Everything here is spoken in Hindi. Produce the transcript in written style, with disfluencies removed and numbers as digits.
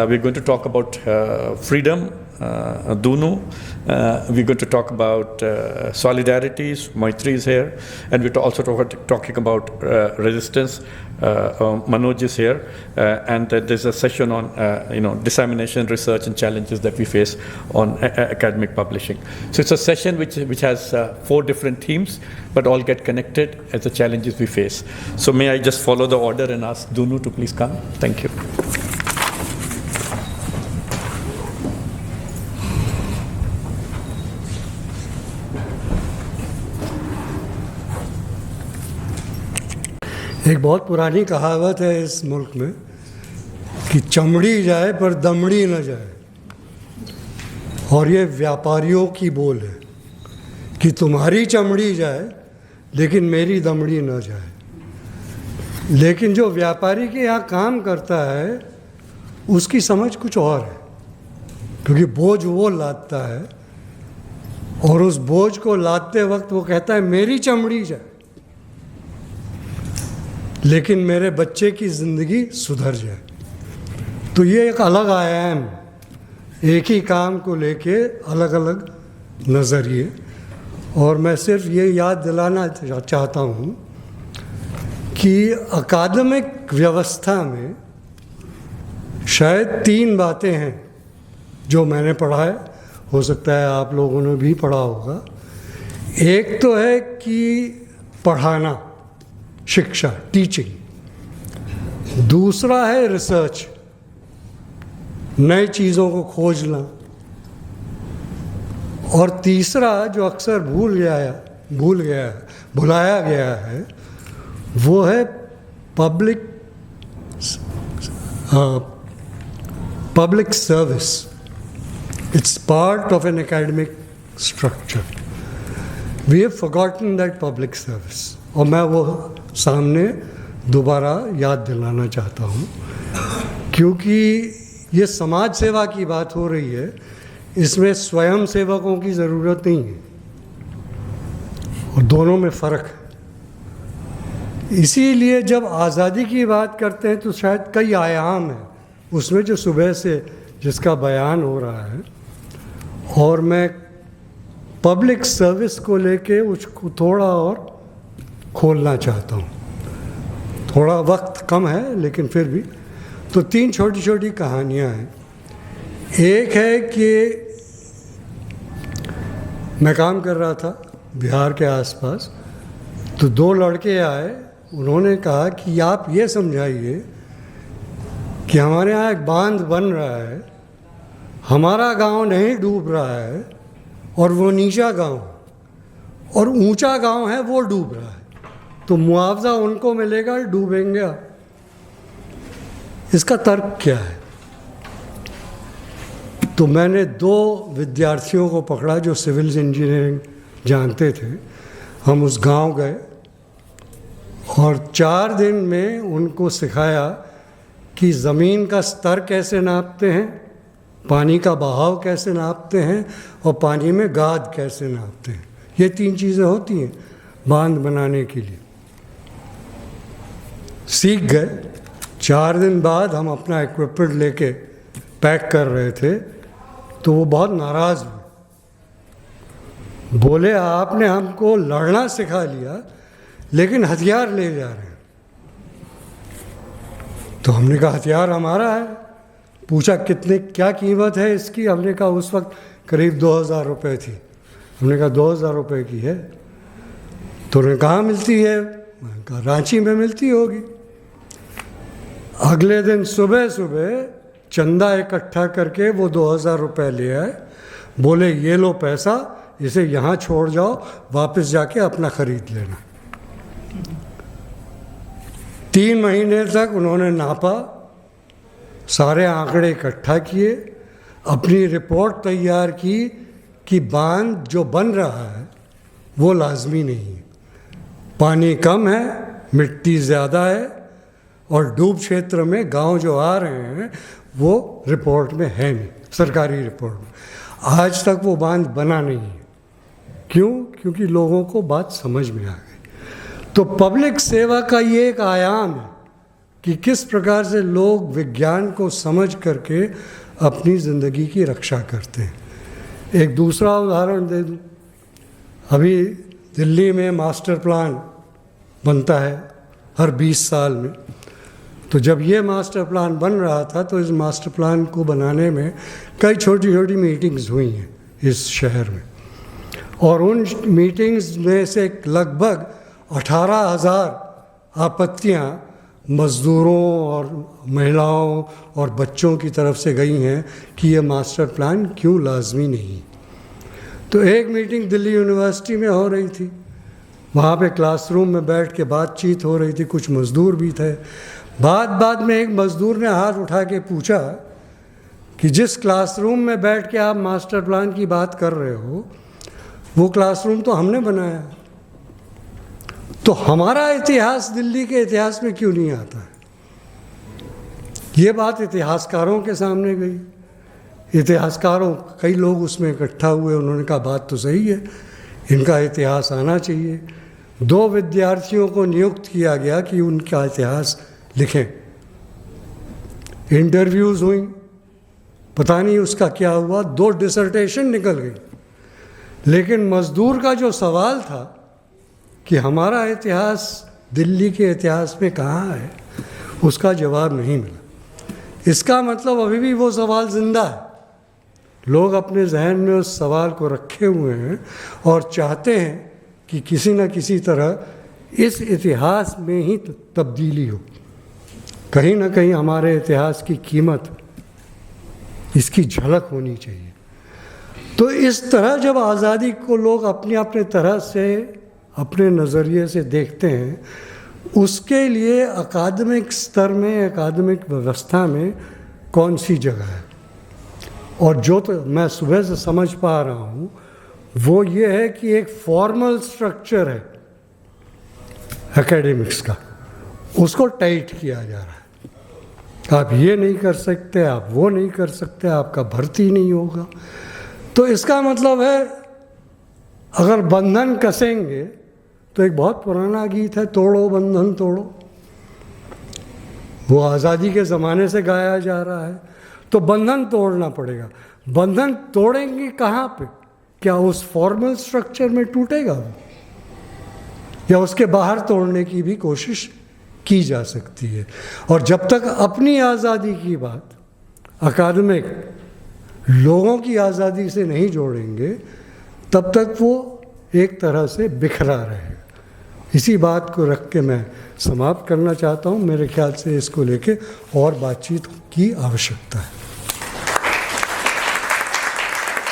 We're going to talk about freedom, Dunu. We're going to talk about solidarities. Maitri is here, and we're also talking about resistance. Manoj is here, and there's a session on dissemination, research, and challenges that we face on academic publishing. So it's a session which has 4 different themes, but all get connected as the challenges we face. So may I just follow the order and ask Dunu to please come? Thank you. एक बहुत पुरानी कहावत है इस मुल्क में कि चमड़ी जाए पर दमड़ी न जाए, और ये व्यापारियों की बोल है कि तुम्हारी चमड़ी जाए लेकिन मेरी दमड़ी न जाए। लेकिन जो व्यापारी के यहाँ काम करता है उसकी समझ कुछ और है, क्योंकि बोझ वो लादता है और उस बोझ को लादते वक्त वो कहता है मेरी चमड़ी जाए लेकिन मेरे बच्चे की ज़िंदगी सुधर जाए। तो ये एक अलग आयाम, एक ही काम को लेके अलग अलग नज़रिए। और मैं सिर्फ ये याद दिलाना चाहता हूँ कि अकादमिक व्यवस्था में शायद 3 बातें हैं जो मैंने पढ़ा है, हो सकता है आप लोगों ने भी पढ़ा होगा। एक तो है कि पढ़ाना, शिक्षा, टीचिंग। दूसरा है रिसर्च, नई चीज़ों को खोजना। और तीसरा जो अक्सर भुलाया गया है वो है public service. It's part of an academic structure. We have forgotten that public service, और मैं वो सामने दोबारा याद दिलाना चाहता हूँ, क्योंकि ये समाज सेवा की बात हो रही है, इसमें स्वयं सेवकों की ज़रूरत नहीं है, और दोनों में फ़र्क है। इसीलिए जब आज़ादी की बात करते हैं तो शायद कई आयाम हैं उसमें जो सुबह से जिसका बयान हो रहा है, और मैं पब्लिक सर्विस को लेके उसको थोड़ा और खोलना चाहता हूँ। थोड़ा वक्त कम है लेकिन फिर भी। तो 3 छोटी छोटी कहानियाँ हैं। एक है कि मैं काम कर रहा था बिहार के आसपास, तो 2 लड़के आए, उन्होंने कहा कि आप ये समझाइए कि हमारे यहाँ एक बांध बन रहा है, हमारा गांव नहीं डूब रहा है, और वो नीचा गांव और ऊंचा गांव है वो डूब रहा है, तो मुआवजा उनको मिलेगा, डूबेंगे। इसका तर्क क्या है? तो मैंने 2 विद्यार्थियों को पकड़ा जो सिविल इंजीनियरिंग जानते थे। हम उस गांव गए और 4 दिन में उनको सिखाया कि ज़मीन का स्तर कैसे नापते हैं, पानी का बहाव कैसे नापते हैं, और पानी में गाद कैसे नापते हैं। ये 3 चीज़ें होती हैं बांध बनाने के लिए। सीख गए। 4 दिन बाद हम अपना इक्विपमेंट लेके पैक कर रहे थे तो वो बहुत नाराज़ हुए, बोले आपने हमको लड़ना सिखा लिया लेकिन हथियार ले जा रहे हैं। तो हमने कहा हथियार हमारा है। पूछा क्या कीमत है इसकी? हमने कहा उस वक्त करीब 2000 रुपये थी। हमने कहा 2000 रुपये की है? तो उन्होंने कहाँ मिलती है? मैंने कहा रांची में मिलती होगी। अगले दिन सुबह सुबह चंदा इकट्ठा करके वो 2000 रुपये ले आए, बोले ये लो पैसा, इसे यहाँ छोड़ जाओ, वापस जाके अपना खरीद लेना। 3 महीने तक उन्होंने नापा, सारे आंकड़े इकट्ठा किए, अपनी रिपोर्ट तैयार की कि बांध जो बन रहा है वो लाजमी नहीं है, पानी कम है, मिट्टी ज़्यादा है, और डूब क्षेत्र में गांव जो आ रहे हैं वो रिपोर्ट में है नहीं, सरकारी रिपोर्ट में। आज तक वो बांध बना नहीं है। क्यों? क्योंकि लोगों को बात समझ में आ गई। तो पब्लिक सेवा का ये एक आयाम है कि किस प्रकार से लोग विज्ञान को समझ करके अपनी ज़िंदगी की रक्षा करते हैं। एक दूसरा उदाहरण दे दूँ, अभी दिल्ली में मास्टर प्लान बनता है हर 20 साल में। तो जब ये मास्टर प्लान बन रहा था तो इस मास्टर प्लान को बनाने में कई छोटी छोटी मीटिंग्स हुई हैं इस शहर में, और उन मीटिंग्स में से लगभग 18,000 आपत्तियाँ मज़दूरों और महिलाओं और बच्चों की तरफ से गई हैं कि ये मास्टर प्लान क्यों लाजमी नहीं। तो एक मीटिंग दिल्ली यूनिवर्सिटी में हो रही थी, वहाँ पे क्लासरूम में बैठ के बातचीत हो रही थी, कुछ मज़दूर भी थे। बाद में एक मज़दूर ने हाथ उठा के पूछा कि जिस क्लासरूम में बैठ के आप मास्टर प्लान की बात कर रहे हो वो क्लासरूम तो हमने बनाया, तो हमारा इतिहास दिल्ली के इतिहास में क्यों नहीं आता है। ये बात इतिहासकारों के सामने गई। इतिहासकारों कई लोग उसमें इकट्ठा हुए, उन्होंने कहा बात तो सही है, इनका इतिहास आना चाहिए। 2 विद्यार्थियों को नियुक्त किया गया कि उनका इतिहास लिखें। इंटरव्यूज़ हुई, पता नहीं उसका क्या हुआ, 2 डिसर्टेशन निकल गई, लेकिन मज़दूर का जो सवाल था कि हमारा इतिहास दिल्ली के इतिहास में कहाँ है, उसका जवाब नहीं मिला। इसका मतलब अभी भी वो सवाल ज़िंदा है, लोग अपने जहन में उस सवाल को रखे हुए हैं और चाहते हैं कि किसी न किसी तरह इस इतिहास में ही तब्दीली हो। कहीं ना कहीं हमारे इतिहास की कीमत, इसकी झलक होनी चाहिए। तो इस तरह जब आज़ादी को लोग अपने अपने तरह से, अपने नज़रिए से देखते हैं, उसके लिए अकादमिक स्तर में, अकादमिक व्यवस्था में कौन सी जगह है। और जो तो मैं सुबह से समझ पा रहा हूँ वो ये है कि एक फॉर्मल स्ट्रक्चर है एकेडमिक्स का, उसको टाइट किया जा रहा है। आप ये नहीं कर सकते, आप वो नहीं कर सकते, आपका भर्ती नहीं होगा। तो इसका मतलब है अगर बंधन कसेंगे तो एक बहुत पुराना गीत है, तोड़ो बंधन तोड़ो, वो आज़ादी के ज़माने से गाया जा रहा है। तो बंधन तोड़ना पड़ेगा। बंधन तोड़ेंगे कहाँ पे? क्या उस फॉर्मल स्ट्रक्चर में टूटेगा वो, या उसके बाहर तोड़ने की भी कोशिश की जा सकती है। और जब तक अपनी आज़ादी की बात अकादमिक लोगों की आज़ादी से नहीं जोड़ेंगे तब तक वो एक तरह से बिखरा रहेगा। इसी बात को रख के मैं समाप्त करना चाहता हूँ। मेरे ख्याल से इसको लेके और बातचीत की आवश्यकता है।